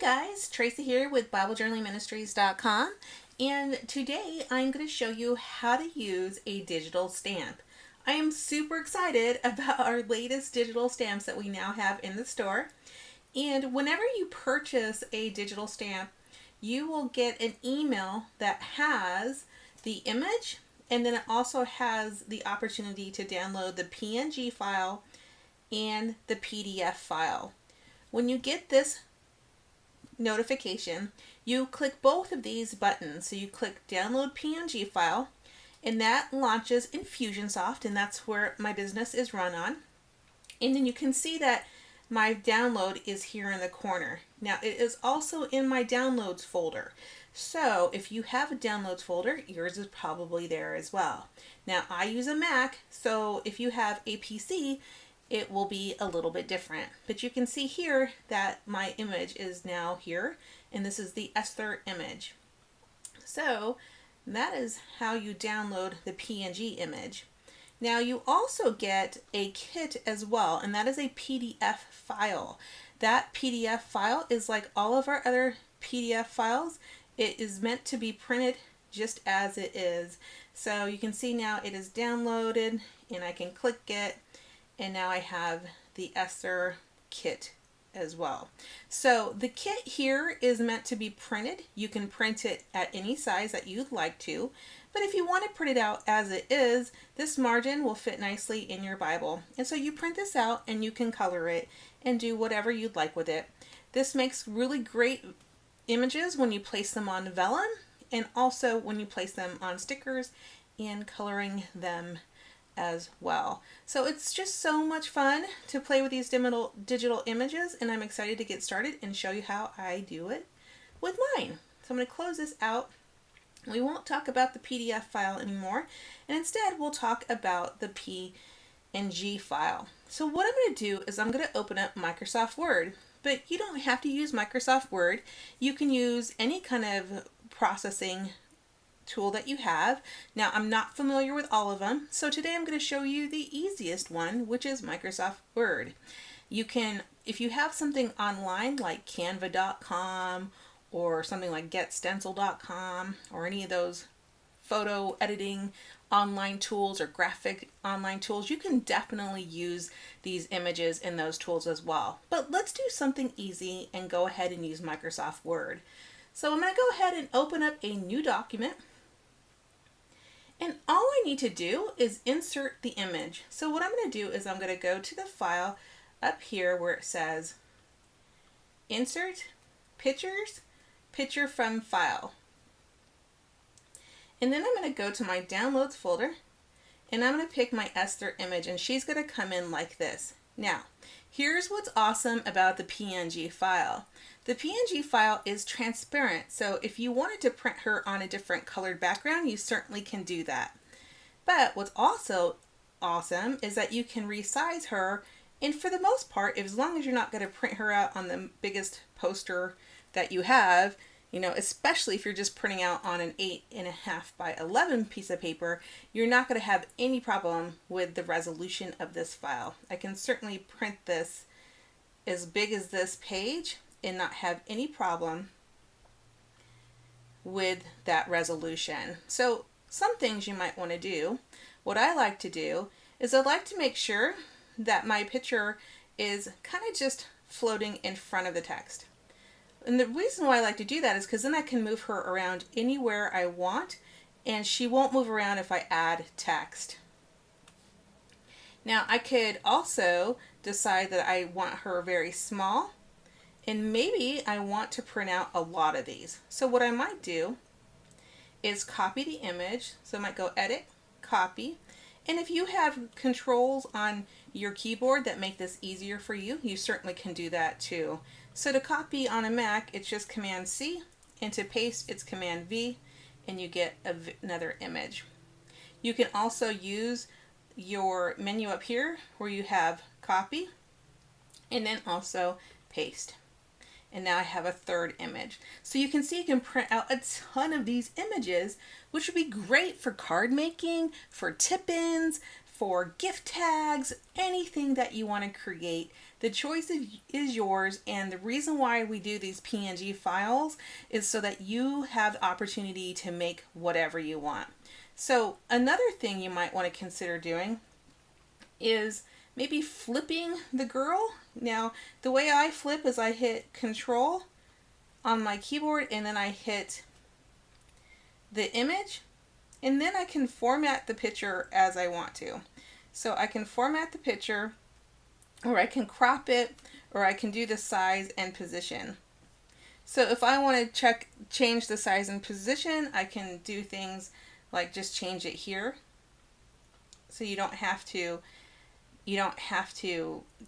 guys, Tracy here with BibleJournalingMinistries.com, and today I'm going to show you how to use a digital stamp. I am super excited about our latest digital stamps that we now have in the store. And whenever you purchase a digital stamp, you will get an email that has the image, and then it also has the opportunity to download the PNG file and the PDF file. When you get this notification, you click both of these buttons. So you click download PNG file, and that launches Infusionsoft, and that's where my business is run on. And then you can see that my download is here in the corner. Now it is also in my downloads folder. So if you have a downloads folder, yours is probably there as well. Now I use a Mac, so if you have a PC, it will be a little bit different. But you can see here that my image is now here, and this is the Esther image. So that is how you download the PNG image. Now you also get a kit as well, and that is a PDF file. That PDF file is like all of our other PDF files. It is meant to be printed just as it is. So you can see now it is downloaded, and I can click it, and now I have the Esther kit as well. So the kit here is meant to be printed. You can print it at any size that you'd like to, but if you want it printed out as it is, this margin will fit nicely in your Bible. And so you print this out and you can color it and do whatever you'd like with it. This makes really great images when you place them on vellum, and also when you place them on stickers and coloring them as well. So it's just so much fun to play with these digital images, and I'm excited to get started and show you how I do it with mine. So I'm going to close this out. We won't talk about the PDF file anymore, and instead we'll talk about the PNG file. So what I'm going to do is I'm going to open up Microsoft Word, but you don't have to use Microsoft Word. You can use any kind of processing tool that you have. Now I'm not familiar with all of them, so today I'm going to show you the easiest one, which is Microsoft Word. You can, if you have something online like canva.com or something like getstencil.com or any of those photo editing online tools or graphic online tools, you can definitely use these images in those tools as well. But let's do something easy and go ahead and use Microsoft Word. So I'm going to go ahead and open up a new document. And all I need to do is insert the image. So what I'm going to do is I'm going to go to the file up here where it says Insert, Pictures, Picture from File. And then I'm going to go to my Downloads folder, and I'm going to pick my Esther image, and she's going to come in like this. Now, here's what's awesome about the PNG file. The PNG file is transparent, so if you wanted to print her on a different colored background, you certainly can do that. But what's also awesome is that you can resize her, and for the most part, as long as you're not going to print her out on the biggest poster that you have, you know, especially if you're just printing out on an 8.5 by 11 piece of paper, you're not going to have any problem with the resolution of this file. I can certainly print this as big as this page and not have any problem with that resolution. So some things you might want to do, what I like to do is I like to make sure that my picture is kind of just floating in front of the text. And the reason why I like to do that is because then I can move her around anywhere I want, and she won't move around if I add text. Now I could also decide that I want her very small, and maybe I want to print out a lot of these. So what I might do is copy the image. So I might go Edit, Copy. And if you have controls on your keyboard that make this easier for you, you certainly can do that too. So to copy on a Mac, it's just Command C, and to paste, it's Command V, and you get another image. You can also use your menu up here where you have Copy, and then also Paste. And now I have a third image. So you can see you can print out a ton of these images, which would be great for card making, for tip-ins, for gift tags, anything that you want to create. The choice is yours, and the reason why we do these PNG files is so that you have the opportunity to make whatever you want. So another thing you might want to consider doing is maybe flipping the girl. Now, the way I flip is I hit Control on my keyboard, and then I hit the image, and then I can format the picture as I want to. So I can format the picture, or I can crop it, or I can do the size and position. So if I want to change the size and position, I can do things like just change it here. So you don't have to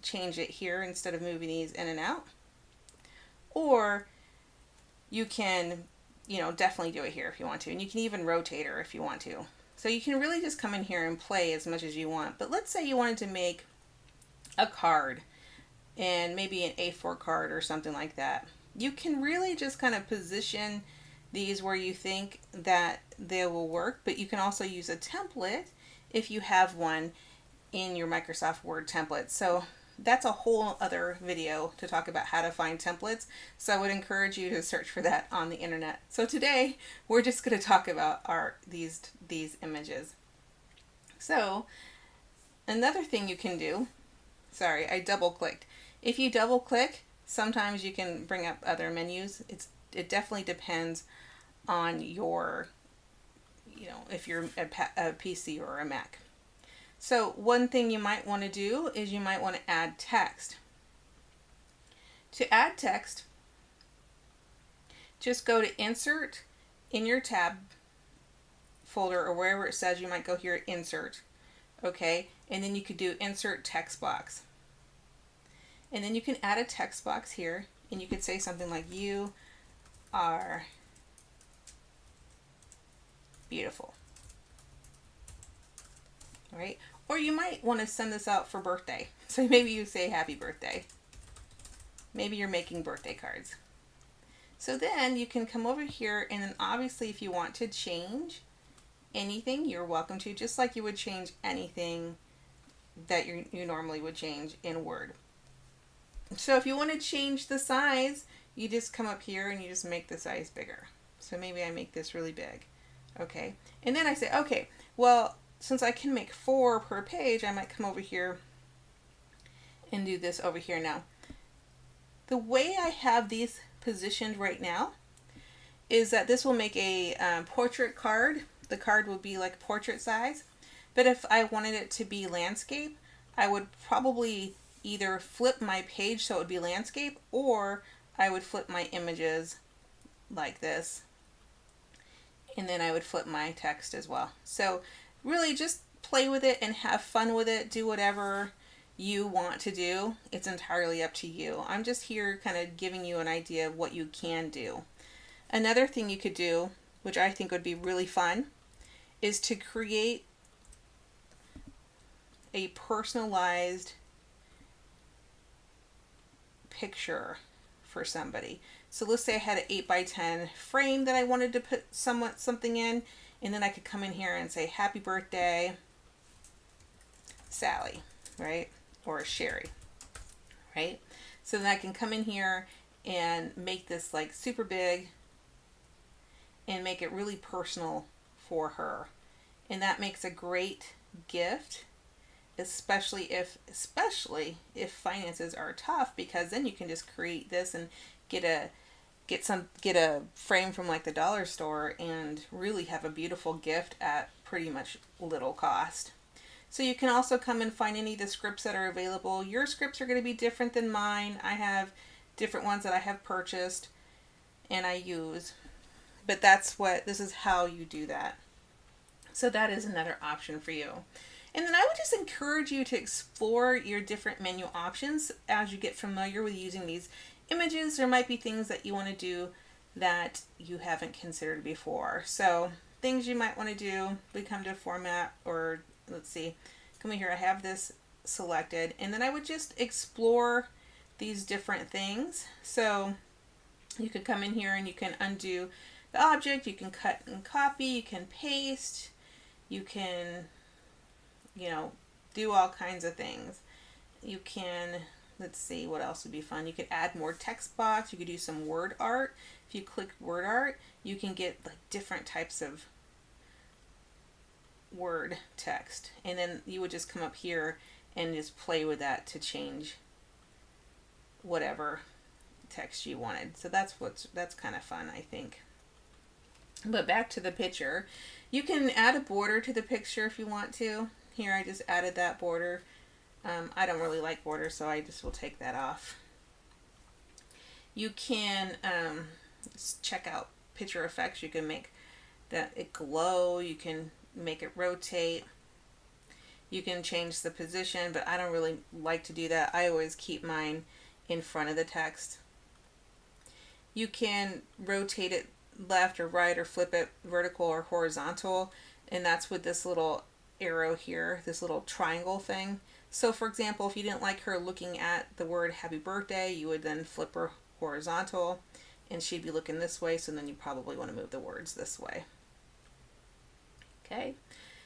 change it here instead of moving these in and out. Or you can, definitely do it here if you want to. And you can even rotate her if you want to. So you can really just come in here and play as much as you want. But let's say you wanted to make a card, and maybe an A4 card or something like that. You can really just kind of position these where you think that they will work, but you can also use a template if you have one in your Microsoft Word template. So that's a whole other video to talk about how to find templates. So I would encourage you to search for that on the internet. So today we're just going to talk about these images. So another thing you can do, sorry, I double clicked. If you double click, sometimes you can bring up other menus. It definitely depends on your, if you're a PC or a Mac. So one thing you might want to do is you might want to add text. To add text, just go to Insert in your tab folder, or wherever it says, you might go here, Insert. Okay, and then you could do Insert Text Box. And then you can add a text box here, and you could say something like, "You are beautiful." Right? Or you might want to send this out for birthday. So maybe you say happy birthday. Maybe you're making birthday cards. So then you can come over here, and then obviously if you want to change anything, you're welcome to, just like you would change anything that you normally would change in Word. So if you want to change the size, you just come up here and you just make the size bigger. So maybe I make this really big. Okay. And then I say, okay, well, since I can make 4 per page, I might come over here and do this over here now. The way I have these positioned right now is that this will make a portrait card. The card will be like portrait size. But if I wanted it to be landscape, I would probably either flip my page so it would be landscape, or I would flip my images like this. And then I would flip my text as well. So really just play with it and have fun with it. Do whatever you want to do. It's entirely up to you. I'm just here kind of giving you an idea of what you can do. Another thing you could do, which I think would be really fun, is to create a personalized picture for somebody. So let's say I had an 8x10 frame that I wanted to put something in, and then I could come in here and say happy birthday Sally, right? Or Sherry, right? So then I can come in here and make this like super big and make it really personal for her. And that makes a great gift, especially if finances are tough, because then you can just create this and get a frame from like the dollar store and really have a beautiful gift at pretty much little cost. So you can also come and find any of the scripts that are available. Your scripts are going to be different than mine. I have different ones that I have purchased and I use, but this is how you do that. So that is another option for you. And then I would just encourage you to explore your different menu options as you get familiar with using these images. There might be things that you want to do that you haven't considered before. So things you might want to do, we come to format, or let's see, come in here, I have this selected, and then I would just explore these different things. So you could come in here and you can undo the object, you can cut and copy, you can paste, you can do all kinds of things. You can, let's see, what else would be fun? You could add more text box. You could do some word art. If you click word art, you can get like different types of word text. And then you would just come up here and just play with that to change whatever text you wanted. So that's kind of fun, I think. But back to the picture. You can add a border to the picture if you want to. Here I just added that border. I don't really like borders, so I just will take that off. You can check out picture effects. You can make that it glow. You can make it rotate. You can change the position, but I don't really like to do that. I always keep mine in front of the text. You can rotate it left or right, or flip it vertical or horizontal, and that's with this little arrow here, this little triangle thing. So for example, if you didn't like her looking at the word happy birthday, you would then flip her horizontal and she'd be looking this way, so then you probably want to move the words this way. Okay,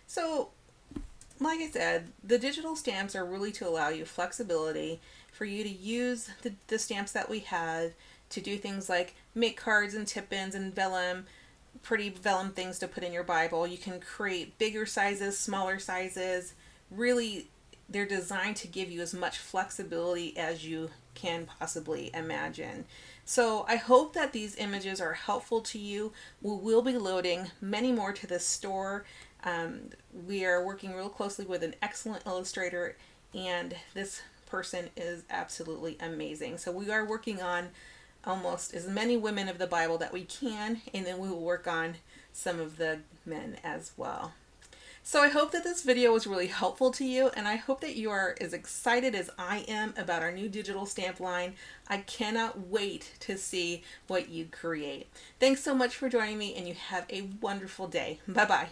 so like I said, the digital stamps are really to allow you flexibility for you to use the stamps that we have to do things like make cards and tip-ins and vellum, pretty vellum things to put in your Bible. You can create bigger sizes, smaller sizes. Really, they're designed to give you as much flexibility as you can possibly imagine. So I hope that these images are helpful to you. We will be loading many more to the store. We are working real closely with an excellent illustrator, and this person is absolutely amazing. So we are working on almost as many women of the Bible that we can, and then we will work on some of the men as well. So I hope that this video was really helpful to you, and I hope that you are as excited as I am about our new digital stamp line. I cannot wait to see what you create. Thanks so much for joining me, and you have a wonderful day. Bye-bye.